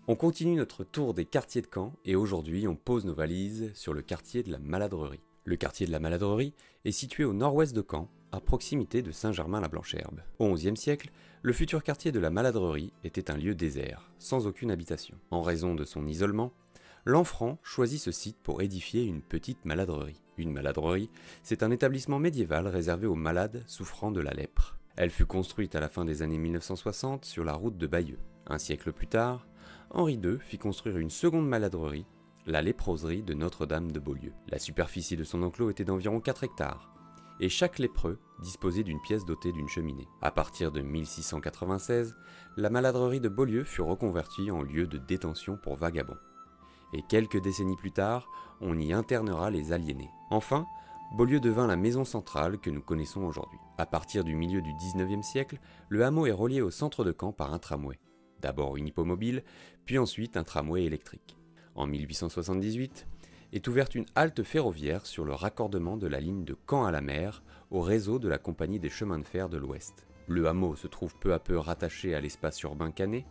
On continue notre tour des quartiers de Caen et aujourd'hui on pose nos valises sur le quartier de la Maladrerie. Le quartier de la Maladrerie est situé au nord-ouest de Caen, à proximité de Saint-Germain-la-Blancherbe. Au XIe siècle, le futur quartier de la Maladrerie était un lieu désert, sans aucune habitation. En raison de son isolement, Lanfranc choisit ce site pour édifier une petite maladrerie. Une maladrerie, c'est un établissement médiéval réservé aux malades souffrant de la lèpre. Elle fut construite à la fin des années 1960 sur la route de Bayeux. Un siècle plus tard, Henri II fit construire une seconde maladrerie, la léproserie de Notre-Dame de Beaulieu. La superficie de son enclos était d'environ 4 hectares, et chaque lépreux disposait d'une pièce dotée d'une cheminée. À partir de 1696, la maladrerie de Beaulieu fut reconvertie en lieu de détention pour vagabonds. Et quelques décennies plus tard, on y internera les aliénés. Enfin, Beaulieu devint la maison centrale que nous connaissons aujourd'hui. À partir du milieu du 19e siècle, le hameau est relié au centre de Caen par un tramway. D'abord une hippomobile, puis ensuite un tramway électrique. En 1878, est ouverte une halte ferroviaire sur le raccordement de la ligne de Caen à la mer au réseau de la Compagnie des chemins de fer de l'Ouest. Le hameau se trouve peu à peu rattaché à l'espace urbain caennais.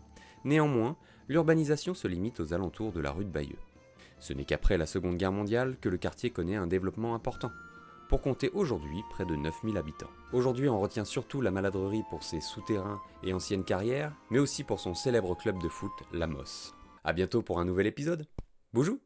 Néanmoins, l'urbanisation se limite aux alentours de la rue de Bayeux. Ce n'est qu'après la Seconde Guerre mondiale que le quartier connaît un développement important, pour compter aujourd'hui près de 9000 habitants. Aujourd'hui, on retient surtout la Maladrerie pour ses souterrains et anciennes carrières, mais aussi pour son célèbre club de foot, la Mosse. A bientôt pour un nouvel épisode. Bonjour.